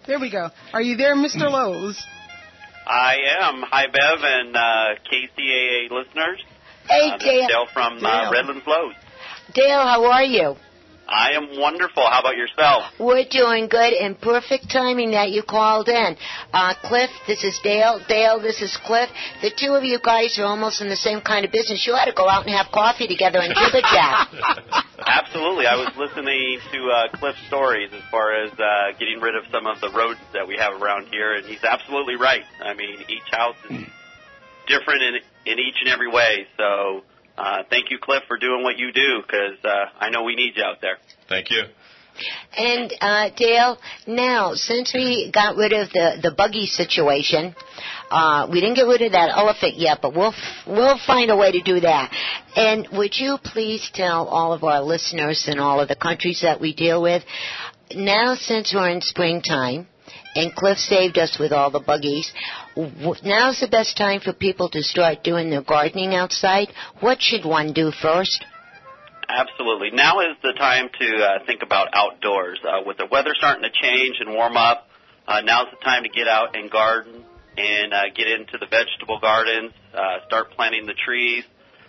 There we go. Are you there, Mr. Lowe's? I am. Hi, Bev and KCAA listeners. Hey, Dale. Dale from Redlands, Lowe. Dale, how are you? I am wonderful. How about yourself? We're doing good, and perfect timing that you called in. Cliff, this is Dale. Dale, this is Cliff. The two of you guys are almost in the same kind of business. You ought to go out and have coffee together and jibber-jab. Absolutely. I was listening to Cliff's stories as far as getting rid of some of the rodents that we have around here, and he's absolutely right. I mean, each house is different in each and every way, so... thank you, Cliff, for doing what you do, because I know we need you out there. Thank you. And, Dale, now, since we got rid of the buggy situation, we didn't get rid of that elephant yet, but we'll find a way to do that. And would you please tell all of our listeners in all of the countries that we deal with, now since we're in springtime, and Cliff saved us with all the buggies, now's the best time for people to start doing their gardening outside. What should one do first? Absolutely. Now is the time to think about outdoors. With the weather starting to change and warm up, now's the time to get out and garden and get into the vegetable gardens, start planting the trees.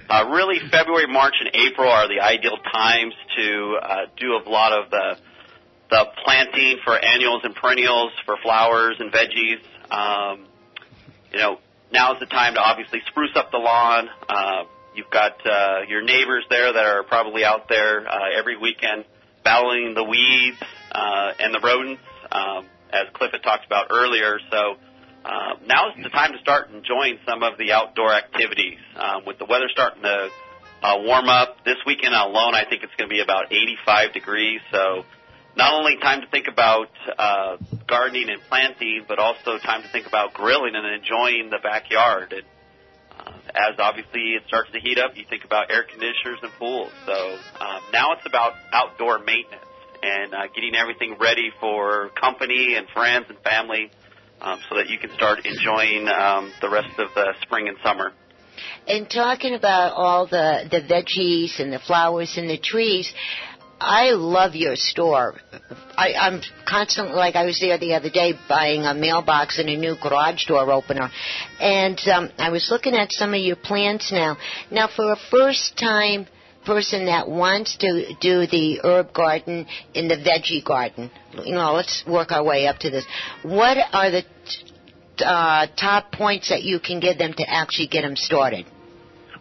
Really, February, March, and April are the ideal times to do a lot of the planting for annuals and perennials, for flowers and veggies. Now's the time to obviously spruce up the lawn. You've got your neighbors there that are probably out there every weekend battling the weeds and the rodents, as Cliff had talked about earlier. So now's the time to start enjoying some of the outdoor activities. With the weather starting to warm up, this weekend alone I think it's going to be about 85 degrees, so not only time to think about gardening and planting, but also time to think about grilling and enjoying the backyard. And as obviously it starts to heat up, you think about air conditioners and pools. So now it's about outdoor maintenance and getting everything ready for company and friends and family so that you can start enjoying the rest of the spring and summer. And talking about all the veggies and the flowers and the trees, I love your store. I'm constantly, like I was there the other day buying a mailbox and a new garage door opener. And I was looking at some of your plants now. Now, for a first-time person that wants to do the herb garden in the veggie garden, let's work our way up to this. What are the top points that you can give them to actually get them started?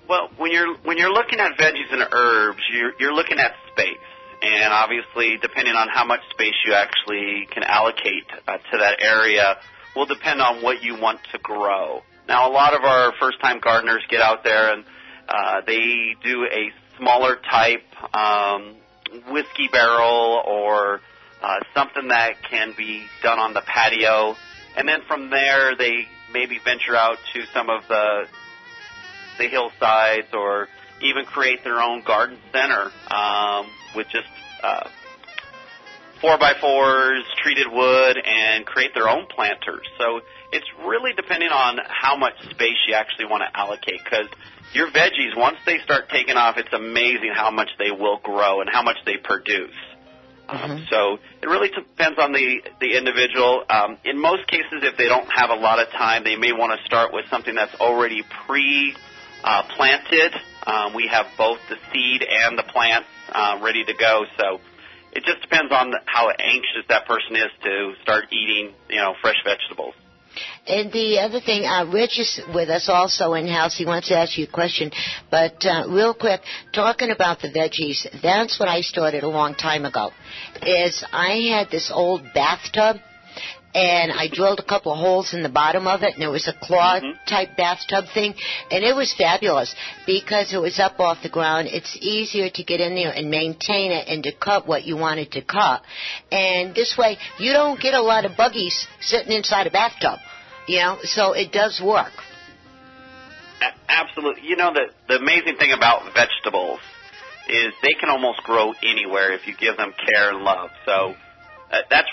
Well, when you're looking at veggies and herbs, you're looking at space. And obviously, depending on how much space you actually can allocate to that area will depend on what you want to grow. Now, a lot of our first-time gardeners get out there and they do a smaller type whiskey barrel or something that can be done on the patio. And then from there, they maybe venture out to some of the hillsides or even create their own garden center with just 4x4s, treated wood, and create their own planters. So it's really depending on how much space you actually want to allocate, because your veggies, once they start taking off, it's amazing how much they will grow and how much they produce. So it really depends on the individual. In most cases, if they don't have a lot of time, they may want to start with something that's already planted. We have both the seed and the plants ready to go. So it just depends on how anxious that person is to start eating, fresh vegetables. And the other thing, Rich is with us also in-house. He wants to ask you a question. But real quick, talking about the veggies, that's what I started a long time ago, is I had this old bathtub, and I drilled a couple of holes in the bottom of it, and it was a claw-type bathtub thing, and it was fabulous because it was up off the ground. It's easier to get in there and maintain it and to cut what you wanted to cut. And this way, you don't get a lot of buggies sitting inside a bathtub, so it does work. Absolutely. The amazing thing about vegetables is they can almost grow anywhere if you give them care and love. So that's...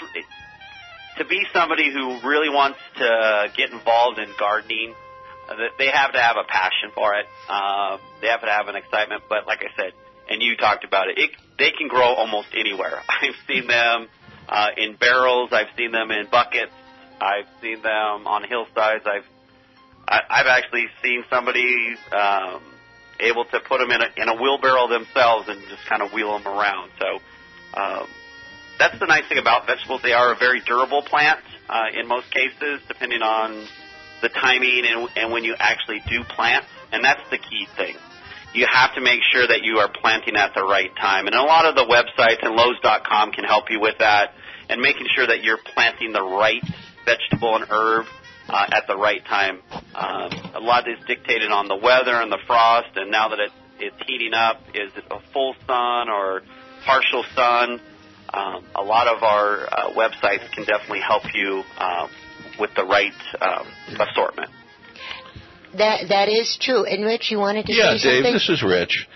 To be somebody who really wants to get involved in gardening, they have to have a passion for it. They have to have an excitement. But like I said, and you talked about it, they can grow almost anywhere. I've seen them in barrels. I've seen them in buckets. I've seen them on hillsides. I've actually seen somebody able to put them in a wheelbarrow themselves and just kind of wheel them around. So that's the nice thing about vegetables. They are a very durable plant in most cases, depending on the timing and when you actually do plant. And that's the key thing. You have to make sure that you are planting at the right time. And a lot of the websites and Lowe's.com can help you with that and making sure that you're planting the right vegetable and herb at the right time. A lot is dictated on the weather and the frost, and now that it's heating up, is it a full sun or partial sun? A lot of our websites can definitely help you with the right assortment. That is true. And Rich, you wanted to say something? Yeah, Dave, this is Rich.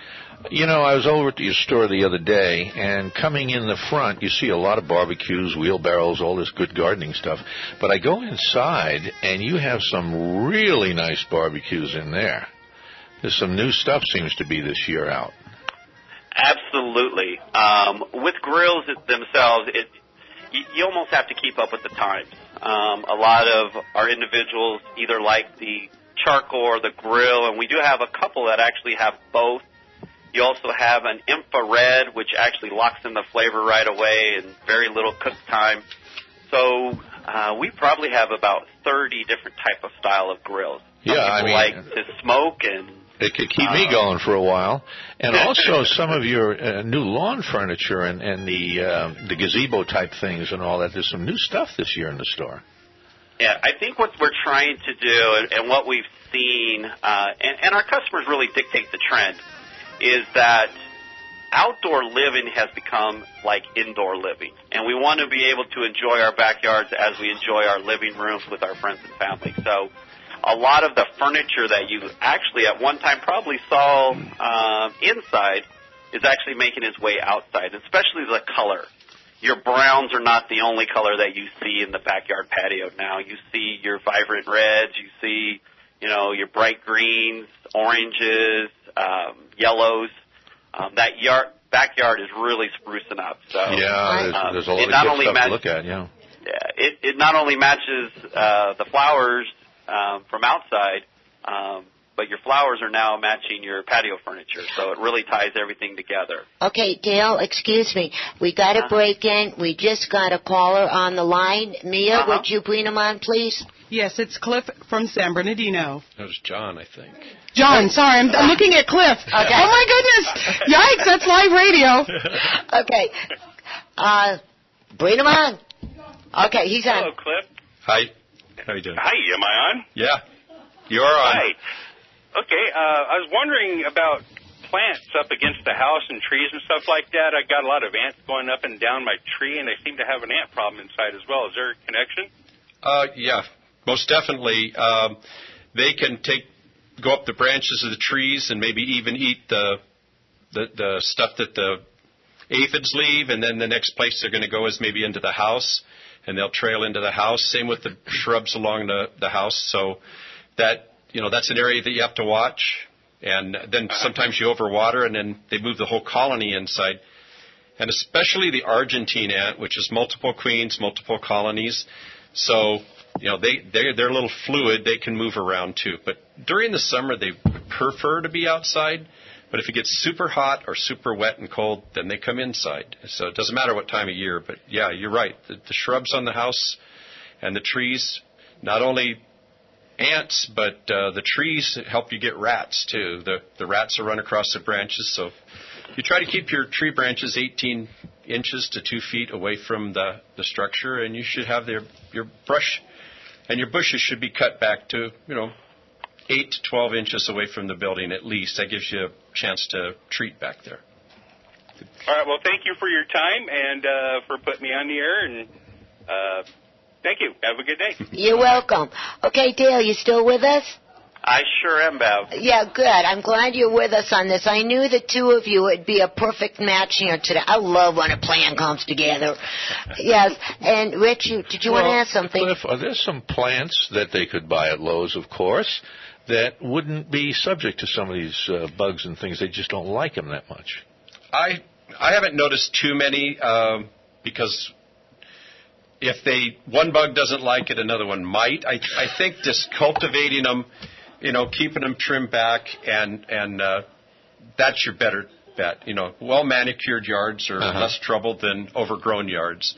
You know, I was over at your store the other day, and coming in the front, you see a lot of barbecues, wheelbarrows, all this good gardening stuff. But I go inside, and you have some really nice barbecues in there. There's some new stuff seems to be this year out. Absolutely. With grills themselves, you almost have to keep up with the times. A lot of our individuals either like the charcoal or the grill, and we do have a couple that actually have both. You also have an infrared, which actually locks in the flavor right away and very little cook time. So we probably have about 30 different type of style of grills. Some people like to smoke, and it could keep me going for a while. And also some of your new lawn furniture and the gazebo type things and all that. There's some new stuff this year in the store. Yeah, I think what we're trying to do and what we've seen, and our customers really dictate the trend, is that outdoor living has become like indoor living. And we want to be able to enjoy our backyards as we enjoy our living rooms with our friends and family. So a lot of the furniture that you actually at one time probably saw inside is actually making its way outside, especially the color. Your browns are not the only color that you see in the backyard patio now. You see your vibrant reds, you see, your bright greens, oranges, yellows. That backyard is really sprucing up. So yeah, there's a lot of good stuff to look at. Yeah, it not only matches the flowers from outside, but your flowers are now matching your patio furniture. So it really ties everything together. Okay, Dale, excuse me. We got to break in. We just got a caller on the line. Mia, would you bring him on, please? Yes, it's Cliff from San Bernardino. That was John, I think. John, sorry, I'm looking at Cliff. Okay. Oh, my goodness. Yikes, that's live radio. Okay. Bring him on. Okay, he's on. Hello, Cliff. Hi. How are you doing? Hi, am I on? Yeah, you're on. Hi. Okay, I was wondering about plants up against the house and trees and stuff like that. I got a lot of ants going up and down my tree, and I seem to have an ant problem inside as well. Is there a connection? Yeah, most definitely. They can go up the branches of the trees and maybe even eat the stuff that the aphids leave, and then the next place they're going to go is maybe into the house, and they'll trail into the house. Same with the shrubs along the house. So that's an area that you have to watch. And then sometimes you overwater, and then they move the whole colony inside. And especially the Argentine ant, which is multiple queens, multiple colonies. So, they're a little fluid. They can move around too. But during the summer, they prefer to be outside. But if it gets super hot or super wet and cold, then they come inside. So it doesn't matter what time of year. But, yeah, you're right. The shrubs on the house and the trees, not only ants, but the trees help you get rats, too. The rats will run across the branches. So you try to keep your tree branches 18 inches to 2 feet away from the structure, and you should have your brush and your bushes should be cut back to, 8 to 12 inches away from the building at least. That gives you a chance to treat back there. All right, well, thank you for your time and for putting me on the air, and thank you. Have a good day. You're welcome. Okay, Dale, you still with us? I sure am, Bev. Yeah, good. I'm glad you're with us on this. I knew the two of you would be a perfect match here today. I love when a plan comes together. Yes. And, Rich, did you want to ask something? Cliff, are there some plants that they could buy at Lowe's, of course, that wouldn't be subject to some of these bugs and things? They just don't like them that much. I haven't noticed too many because if one bug doesn't like it, another one might. I think just cultivating them, keeping them trimmed back, and that's your better bet. Well manicured yards are less trouble than overgrown yards.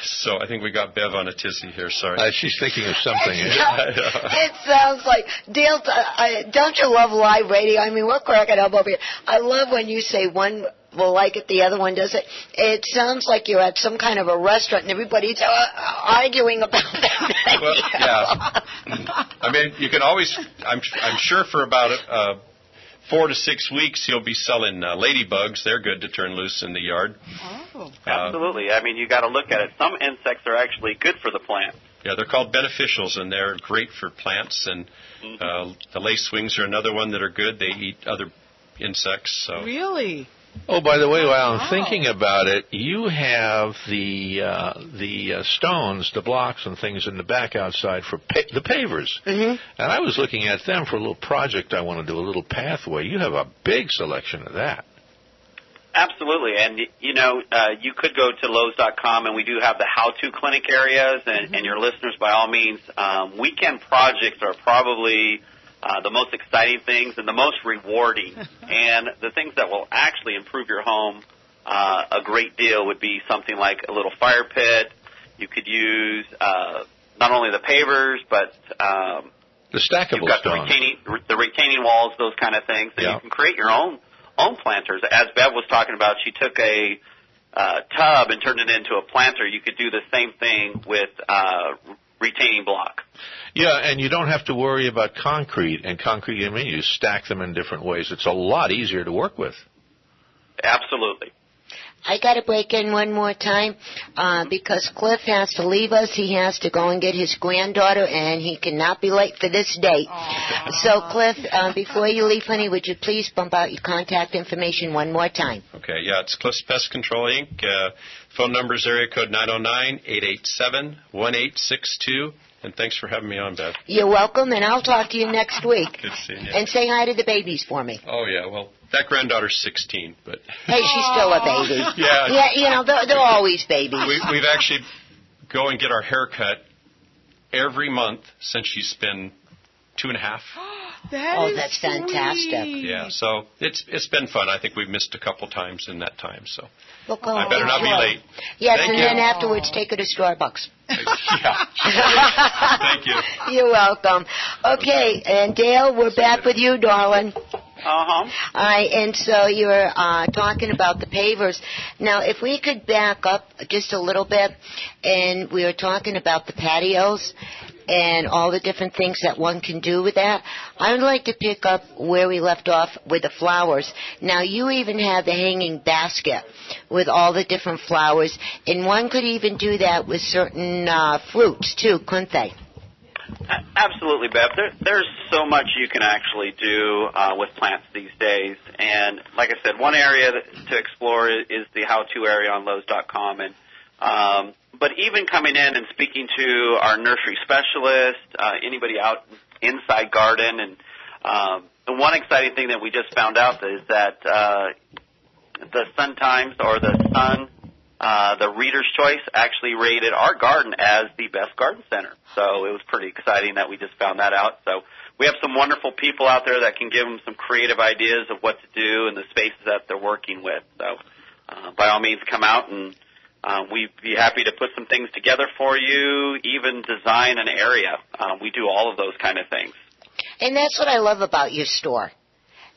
So I think we got Bev on a tizzy here. Sorry. She's thinking of something. It sounds like, Dale, don't you love live radio? I mean, we're cracking up over here. I love when you say one will like it, the other one doesn't. It sounds like you're at some kind of a restaurant and everybody's arguing about that. Well, yeah. I mean, you can always, I'm sure for about 4 to 6 weeks, you'll be selling ladybugs. They're good to turn loose in the yard. Oh. Absolutely. I mean, you got to look at it. Some insects are actually good for the plant. Yeah, they're called beneficials, and they're great for plants. And the lacewings are another one that are good. They eat other insects. So. Really? Oh, by the way, while I'm thinking about it, you have the stones, the blocks and things in the back outside for the pavers. Mm-hmm. And I was looking at them for a little project I want to do, a little pathway. You have a big selection of that. Absolutely. And, you could go to Lowe's.com, and we do have the how-to clinic areas. And your listeners, by all means, weekend projects are probably the most exciting things and the most rewarding. And the things that will actually improve your home a great deal would be something like a little fire pit. You could use not only the pavers, but the stackable you've got stone. the retaining walls, those kind of things. And you can create your own planters. As Bev was talking about, she took a tub and turned it into a planter. You could do the same thing with retaining block. Yeah, and you don't have to worry about concrete. And concrete, you stack them in different ways. It's a lot easier to work with. Absolutely. I got to break in one more time because Cliff has to leave us. He has to go and get his granddaughter, and he cannot be late for this date. Aww. So, Cliff, before you leave, honey, would you please bump out your contact information one more time? Okay, yeah, it's Cliff's Pest Control, Inc. Phone number is area code 909-887-1862. And thanks for having me on, Bev. You're welcome, and I'll talk to you next week. Good seeing you. And say hi to the babies for me. Oh, yeah, well, that granddaughter's 16, but... Hey, she's still a baby. Yeah, they're always babies. We've actually go and get our hair cut every month since she's been 2.5. That's fantastic. Yeah, so it's been fun. I think we've missed a couple times in that time, so I better not be late. Yes, Thank you. Then afterwards take her to Starbucks. Yeah. Thank you. You're welcome. Okay, and Dale, we're back with you, darling. All right, and so you were talking about the pavers. Now, if we could back up just a little bit, and we were talking about the patios and all the different things that one can do with that, I would like to pick up where we left off with the flowers. Now, you even have the hanging basket with all the different flowers, and one could even do that with certain fruits, too, couldn't they? Absolutely, Bev. There's so much you can actually do with plants these days. And like I said, one area to explore is the how-to area on Lowe's.com. And but even coming in and speaking to our nursery specialist, anybody out inside garden, and the one exciting thing that we just found out is that the Sun Times or the Sun, the Reader's Choice, actually rated our garden as the best garden center. So it was pretty exciting that we just found that out. So we have some wonderful people out there that can give them some creative ideas of what to do in the spaces that they're working with. So by all means, come out, and we'd be happy to put some things together for you, even design an area. We do all of those kind of things. And that's what I love about your store.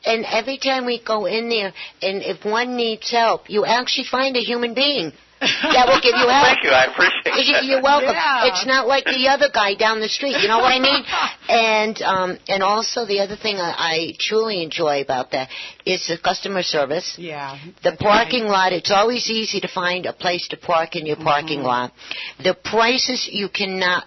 And every time we go in there, and if one needs help, you actually find a human being that will give you help. Thank you. I appreciate it. You're welcome. Yeah. It's not like the other guy down the street. You know what I mean? And also the other thing I truly enjoy about that is the customer service. Yeah. The parking lot. It's always easy to find a place to park in your parking lot. The prices you cannot